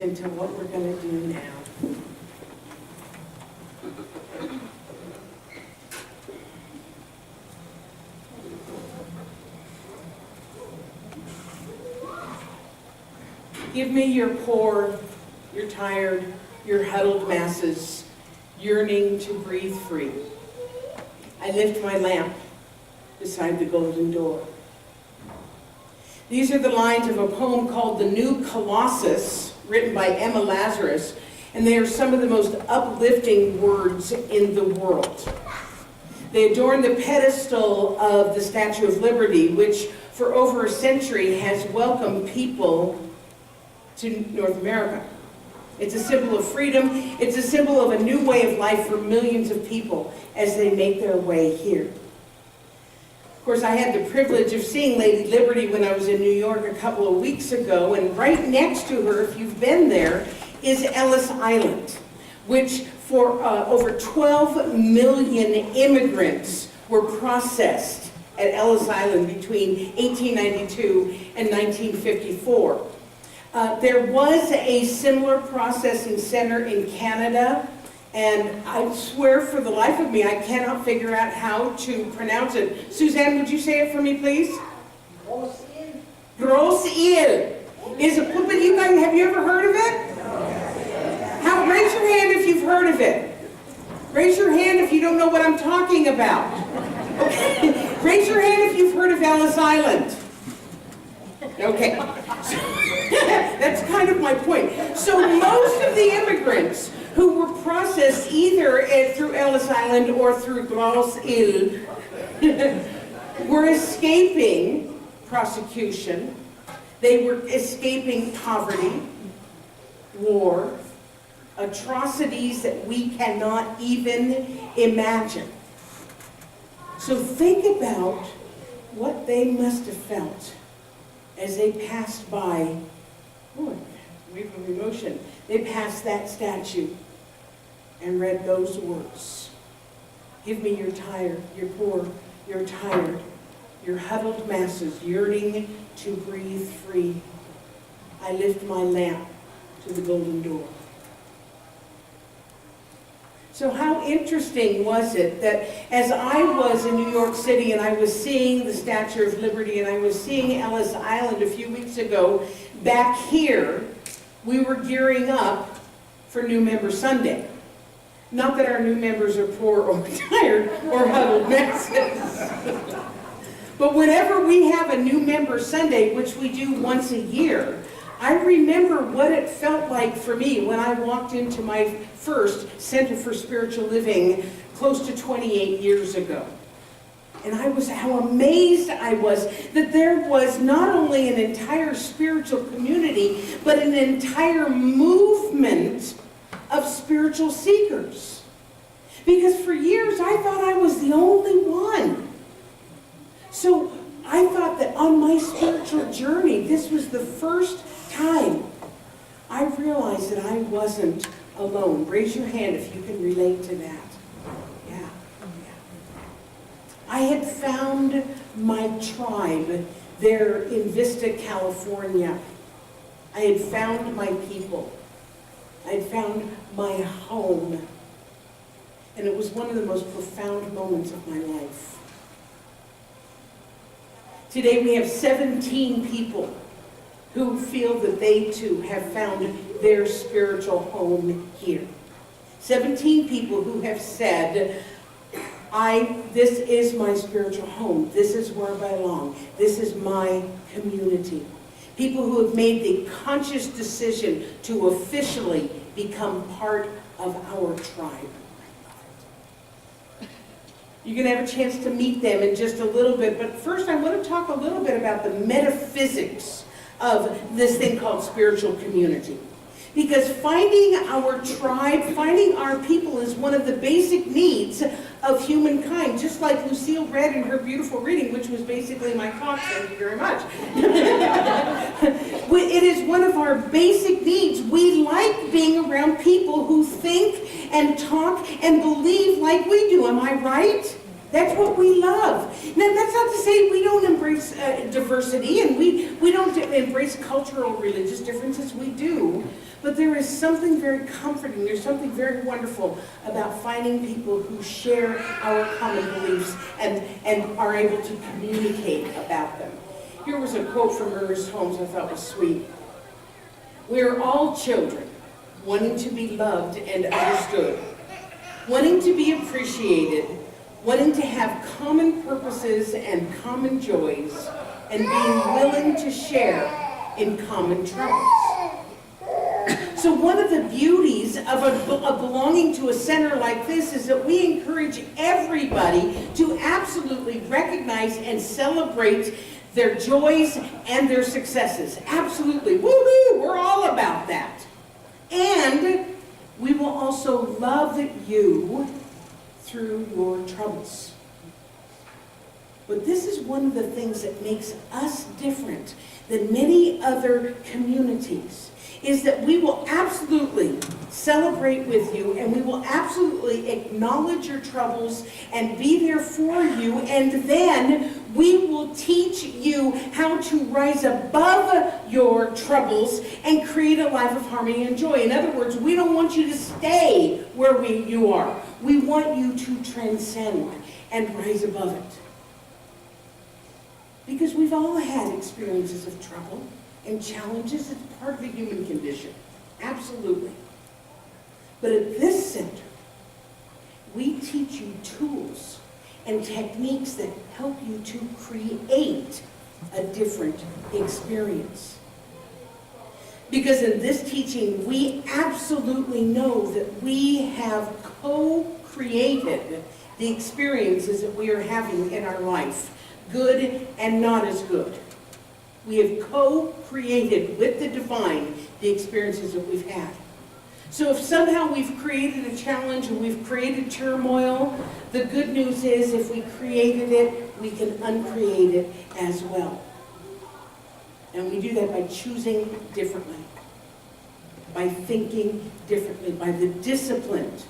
into what we're going to do now. Give me your poor, your tired, your huddled masses, yearning to breathe free. I lift my lamp beside the golden door. These are the lines of a poem called The New Colossus, written by Emma Lazarus, and they are some of the most uplifting words in the world. They adorn the pedestal of the Statue of Liberty, which for over a century has welcomed people to North America. It's a symbol of freedom. It's a symbol of a new way of life for millions of people as they make their way here. Of course, I had the privilege of seeing Lady Liberty when I was in New York a couple of weeks ago, and right next to her, if you've been there, is Ellis Island, which for over 12 million immigrants were processed at Ellis Island between 1892 and 1954. There was a similar processing center in Canada, and I swear for the life of me, I cannot figure out how to pronounce it. Suzanne, would you say it for me, please? Grosse-Île. Grosse-Île. Is it, but you guys, have you ever heard of it? Raise your hand if you've heard of it. Raise your hand if you don't know what I'm talking about. Okay. Raise your hand if you've heard of Ellis Island. Okay. That's kind of my point. So most of the immigrants who were processed either through Ellis Island or through Grosse-Île were escaping prosecution. They were escaping poverty, war, atrocities that we cannot even imagine. So think about what they must have felt as they passed by, wave of emotion, they passed that statue and read those words. Give me your tired, your poor, your tired, your huddled masses yearning to breathe free. I lift my lamp to the golden door. So how interesting was it that as I was in New York City and I was seeing the Statue of Liberty and I was seeing Ellis Island a few weeks ago, back here, we were gearing up for New Member Sunday. Not that our new members are poor or tired or huddled masses. But whenever we have a New Member Sunday, which we do once a year, I remember what it felt like for me when I walked into my first Center for Spiritual Living close to 28 years ago. And how amazed I was that there was not only an entire spiritual community, but an entire movement of spiritual seekers. Because for years I thought I was the only one. So I thought that on my spiritual journey, this was the first time I realized that I wasn't alone. Raise your hand if you can relate to that. Yeah. I had found my tribe there in Vista, California. I had found my people. I had found my home. And it was one of the most profound moments of my life. Today we have 17 people who feel that they too have found their spiritual home here. 17 people who have said, this is my spiritual home. This is where I belong. This is my community. People who have made the conscious decision to officially become part of our tribe. You're going to have a chance to meet them in just a little bit, but first I want to talk a little bit about the metaphysics of this thing called spiritual community. Because finding our tribe, finding our people is one of the basic needs of humankind, just like Lucille read in her beautiful reading, which was basically my talk. Thank you very much. It is one of our basic needs. We like being around people who think and talk and believe like we do. Am I right? That's what we love. Now, that's not to say we don't embrace diversity and we don't embrace cultural, religious differences. We do. But there is something very comforting, there's something very wonderful about finding people who share our common beliefs and are able to communicate about them. Here was a quote from Ernest Holmes I thought was sweet. "We are all children, wanting to be loved and understood, wanting to be appreciated, wanting to have common purposes and common joys, and being willing to share in common troubles." So one of the beauties of belonging to a center like this is that we encourage everybody to absolutely recognize and celebrate their joys and their successes. Absolutely. Woo-hoo! We're all about that. And we will also love you through your troubles. But this is one of the things that makes us different than many other communities, is that we will absolutely celebrate with you, and we will absolutely acknowledge your troubles and be there for you, and then we will teach you how to rise above your troubles and create a life of harmony and joy. In other words, we don't want you to stay where you are. We want you to transcend and rise above it. Because we've all had experiences of trouble and challenges. It's part of the human condition. Absolutely. But at this center, we teach you tools and techniques that help you to create a different experience. Because in this teaching, we absolutely know that we have co-created the experiences that we are having in our life, good and not as good. We have co-created with the divine the experiences that we've had. So if somehow we've created a challenge and we've created turmoil, the good news is if we created it, we can uncreate it as well. And we do that by choosing differently, by thinking differently, by the disciplined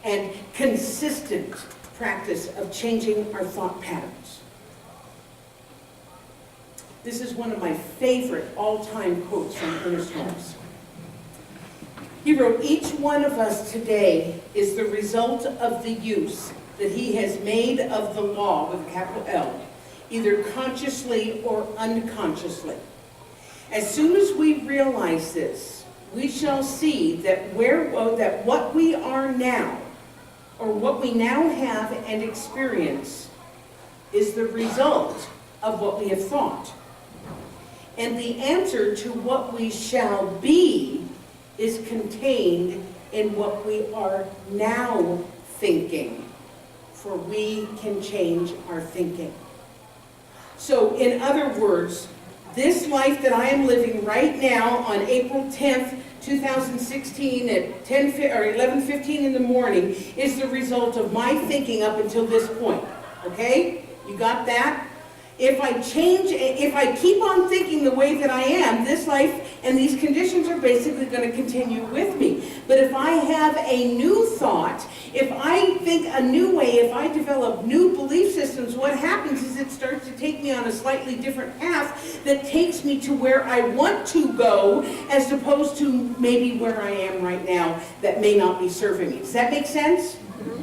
and consistent practice of changing our thought patterns. This is one of my favorite all-time quotes from Ernest Holmes. He wrote, "Each one of us today is the result of the use that he has made of the law," with a capital L, "either consciously or unconsciously. As soon as we realize this, we shall see that what we are now, or what we now have and experience, is the result of what we have thought. And the answer to what we shall be is contained in what we are now thinking, for we can change our thinking." So, in other words, this life that I am living right now on April 10th, 2016 at 11:15 in the morning is the result of my thinking up until this point. Okay? You got that? If I keep on thinking the way that I am, this life and these conditions are basically going to continue with me. But if I have a new thought, if I think a new way, if I develop new belief systems, what happens is it starts to take me on a slightly different path that takes me to where I want to go, as opposed to maybe where I am right now that may not be serving me. Does that make sense?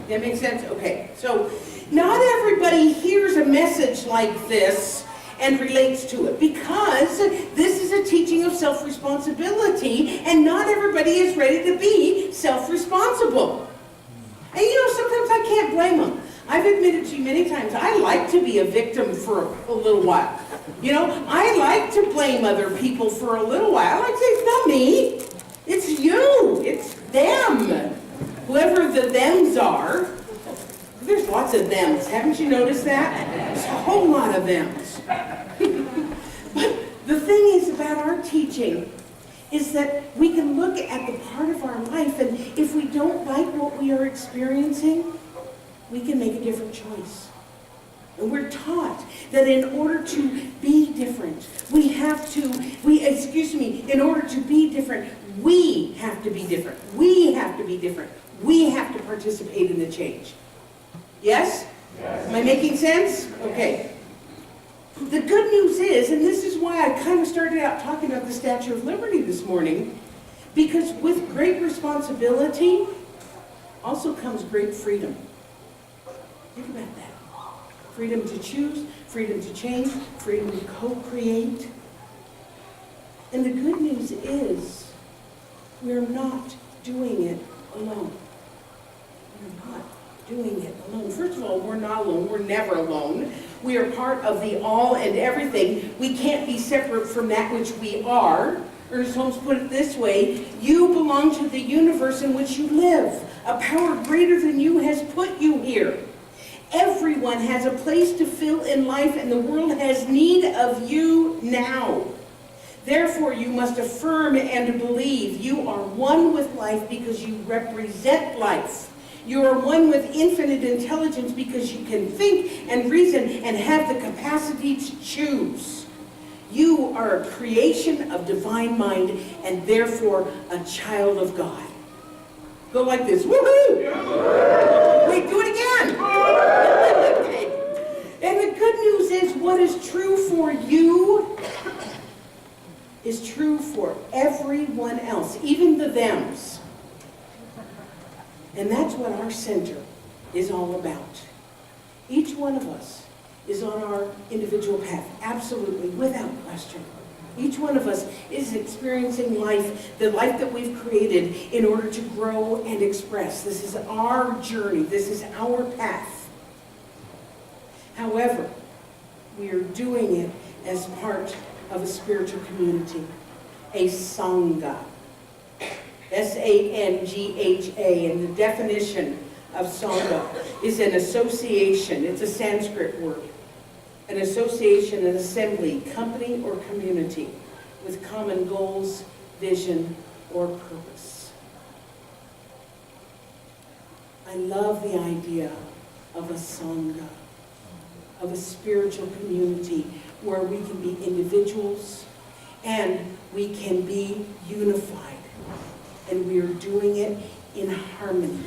That makes sense? Okay. So, not everybody hears a message like this and relates to it, because this is a teaching of self-responsibility, and not everybody is ready to be self-responsible. And you know, sometimes I can't blame them. I've admitted to you many times, I like to be a victim for a little while. You know, I like to blame other people for a little while. I like to say, it's not me, it's you, it's them. Whoever the thems are. There's lots of thems. Haven't you noticed that? There's a whole lot of thems. But the thing is about our teaching is that we can look at the part of our life, and if we don't like what we are experiencing, we can make a different choice. And we're taught that in order to be different, in order to be different, we have to be different. We have to be different. We have to participate in the change. Yes? Yes. Am I making sense? Okay. The good news is, and this is why I kind of started out talking about the Statue of Liberty this morning, Because with great responsibility also comes great freedom. Think about that. Freedom to choose, freedom to change, freedom to co-create. And the good news is, we're not doing it alone. We're not doing it alone. First of all, we're not alone. We're never alone. We are part of the all and everything. We can't be separate from that which we are. Ernest Holmes put it this way: you belong to the universe in which you live. A power greater than you has put you here. Everyone has a place to fill in life, and the world has need of you now. Therefore, you must affirm and believe you are one with life because you represent life. You are one with infinite intelligence because you can think and reason and have the capacity to choose. You are a creation of divine mind and therefore a child of God. Go like this. Woohoo! Wait, do it again. Okay. And the good news is, what is true for you is true for everyone else, even the thems. And that's what our center is all about. Each one of us is on our individual path, absolutely, without question. Each one of us is experiencing life, the life that we've created in order to grow and express. This is our journey. This is our path. However, we are doing it as part of a spiritual community, a Sangha. S-A-N-G-H-A, and the definition of Sangha is an association. It's a Sanskrit word. An association, an assembly, company, or community with common goals, vision, or purpose. I love the idea of a Sangha, of a spiritual community where we can be individuals and we can be unified. And we are doing it in harmony.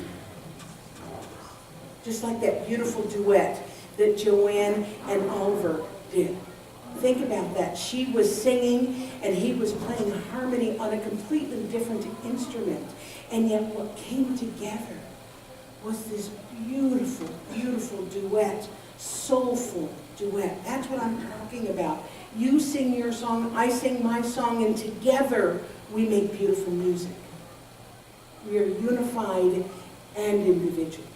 Just like that beautiful duet that Joanne and Oliver did. Think about that. She was singing and he was playing harmony on a completely different instrument. And yet what came together was this beautiful, beautiful duet, soulful duet. That's what I'm talking about. You sing your song, I sing my song, and together we make beautiful music. We are unified and individual.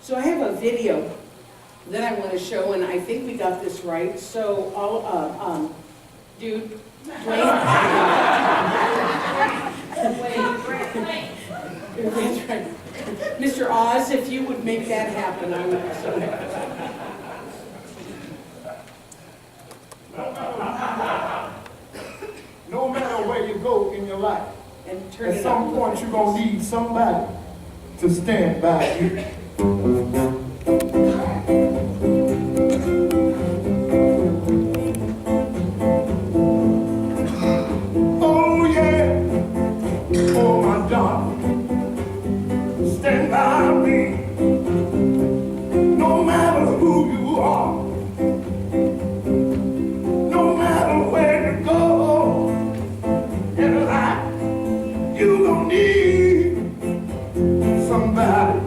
So I have a video that I want to show, and I think we got this right. So I'll, dude, Dwayne. That's right. Mr. Oz, if you would make that happen, I would be so happy. No matter where you go in your life, And turn at it some up. point you're going to need somebody to stand by you. Oh yeah, oh my darling, stand by me. No matter who you are, no matter where you go in life, you gon' need somebody.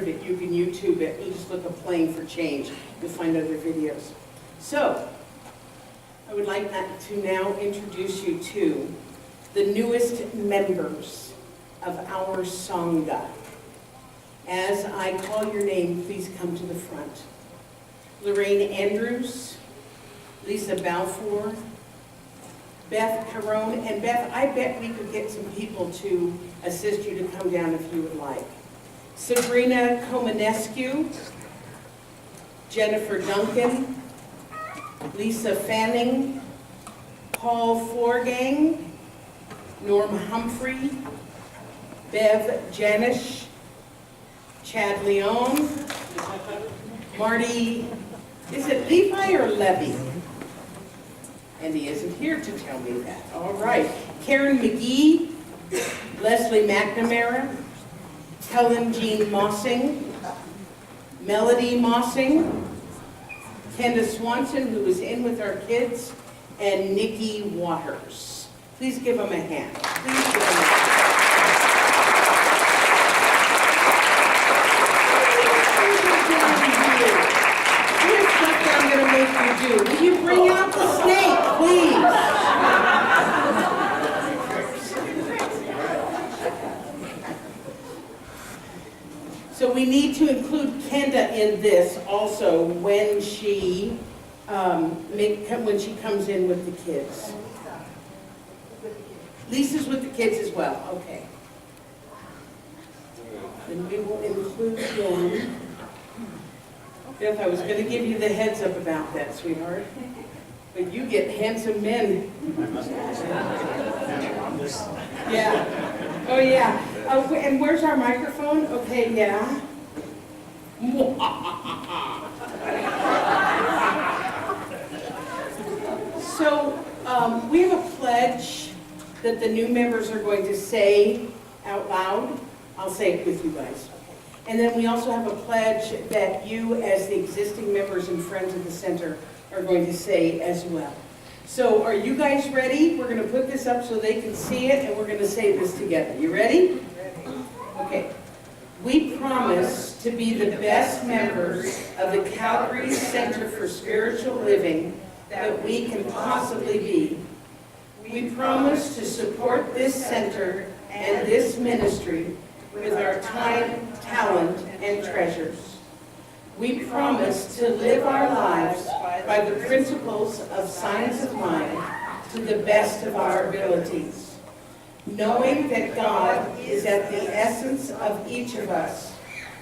heard of it, you can YouTube it. You just look up Playing for Change. You'll find other videos. So, I would like to now introduce you to the newest members of our Sangha. As I call your name, please come to the front. Lorraine Andrews, Lisa Balfour, Beth Carone, and Beth, I bet we could get some people to assist you to come down if you would like. Sabrina Komanescu, Jennifer Duncan, Lisa Fanning, Paul Forgang, Norm Humphrey, Bev Janish, Chad Leon, Marty, is it Levi or Levy? And he isn't here to tell me that. All right. Karen McGee, Leslie McNamara, Helen Jean Mossing, Melody Mossing, Candace Swanson, who is in with our kids, and Nikki Waters. Please give them a hand. Please give them a hand. Here's something I'm going to make you do. Will you bring out the snake, please? So we need to include Kenda in this also when she comes in with the kids. Lisa's with the kids as well. Okay. Then we will include them. Beth, I was going to give you the heads up about that, sweetheart. But you get handsome men. Yeah. Oh, yeah. And where's our microphone? Okay, yeah. So, we have a pledge that the new members are going to say out loud. I'll say it with you guys. And then we also have a pledge that you, as the existing members and friends of the center, are going to say as well. So are you guys ready? We're going to put this up so they can see it, and we're going to say this together. You ready? Okay. We promise to be the best members of the Calgary Center for Spiritual Living that we can possibly be. We promise to support this center and this ministry with our time, talent, and treasures. We promise to live our lives by the principles of science of mind to the best of our abilities. Knowing that God is at the essence of each of us,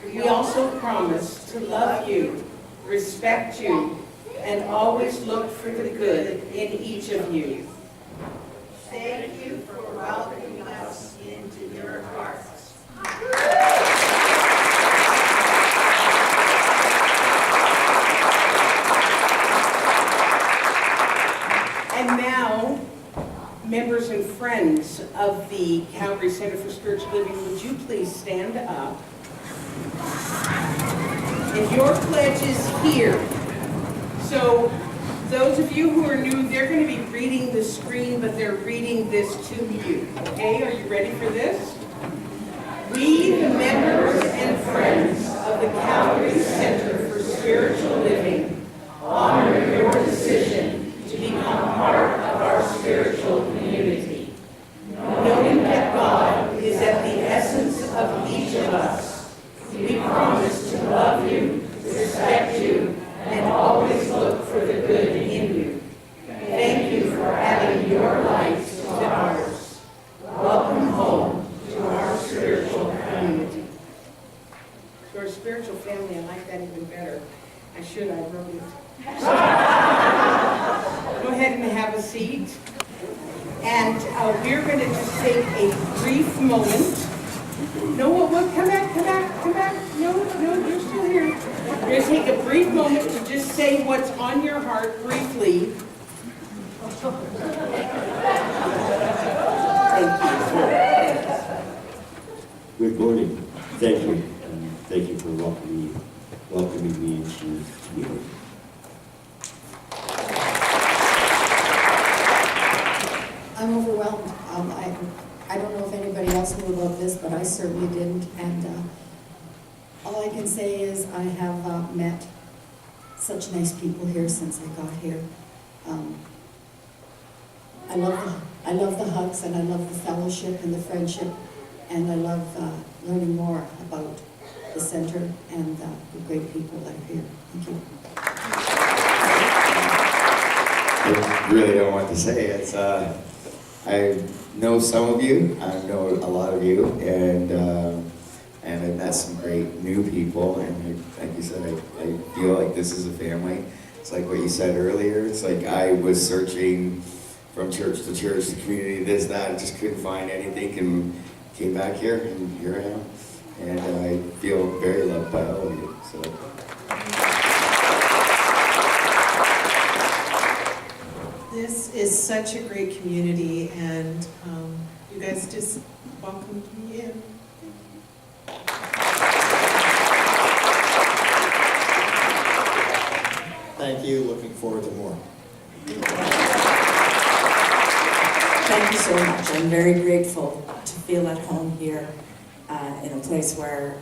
we also promise to love you, respect you, and always look for the good in each of you. Thank you for welcoming us into your hearts. And now, members and friends of the Calgary Center for Spiritual Living, would you please stand up? And your pledge is here. So those of you who are new, they're going to be reading the screen, but they're reading this to you. Okay, are you ready for this? We, the members and friends of the Calgary Center for Spiritual Living, honor your decision to become part of our spiritual community. Knowing that God is at the essence of each of us, we promise to love you, respect you, and always look for the good in you. Thank you for adding your light to ours. Welcome home to our spiritual community. To our spiritual family, I like that even better. I wrote it. Go ahead and have a seat. And we're going to just take a brief moment. No, what? Come back. No, you're still here. We're going to take a brief moment to just say what's on your heart briefly. Thank you. Good morning. Thank you. Thank you for welcoming me into the community. I'm overwhelmed. I don't know if anybody else knew about this, but I certainly didn't. And all I can can say is I have met such nice people here since I got here. I love the hugs, and I love the fellowship and the friendship, and I love learning more about the center and the great people that are here. Thank you. I really don't want to say it. I know some of you, I know a lot of you, and I've met some great new people, and like you said, I feel like this is a family. It's like what you said earlier, it's like I was searching from church to church, the community, this, that, just couldn't find anything, and came back here, and here I am. And I feel very loved by all of you, so. This is such a great community, and you guys just welcomed me in. Thank you, looking forward to more. Thank you so much. I'm very grateful to feel at home here in a place where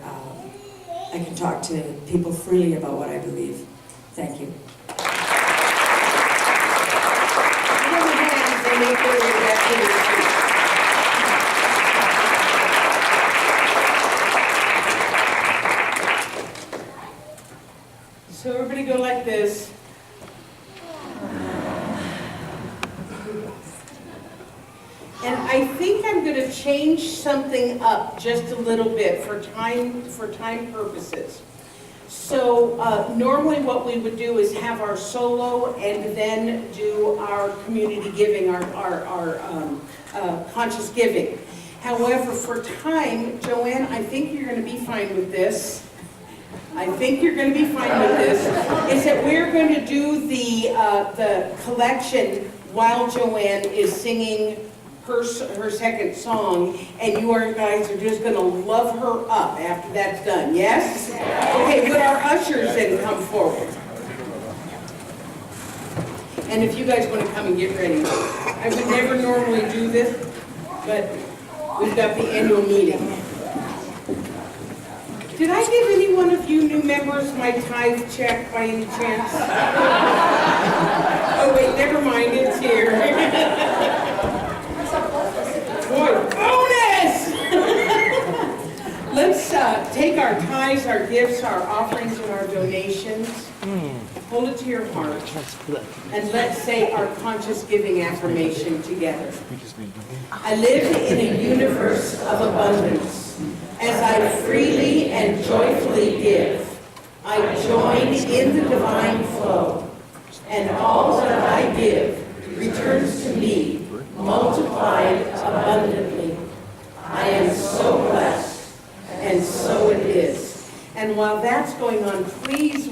I can talk to people freely about what I believe. Thank you. So everybody go like this. And I think I'm going to change something up just a little bit for time purposes. So normally what we would do is have our solo and then do our community giving, our conscious giving. However, for time, Joanne, I think you're going to be fine with this. I think you're going to be fine with this. Is that we're going to do the collection while Joanne is singing her second song, and you guys are just going to love her up after that's done, yes? Okay, would our ushers then come forward? And if you guys want to come and get ready. I would never normally do this, but we've got the annual meeting. Did I give any one of you new members my tithe check by any chance? Oh wait, never mind, it's here. Boy, bonus! Let's take our tithes, our gifts, our offerings, and our donations. Hold it to your heart. And let's say our conscious giving affirmation together. I live in a universe of abundance. As I freely and joyfully give, I join in the divine flow. And all that I give returns to me, multiplied abundantly. I am so blessed, and so it is. And while that's going on, please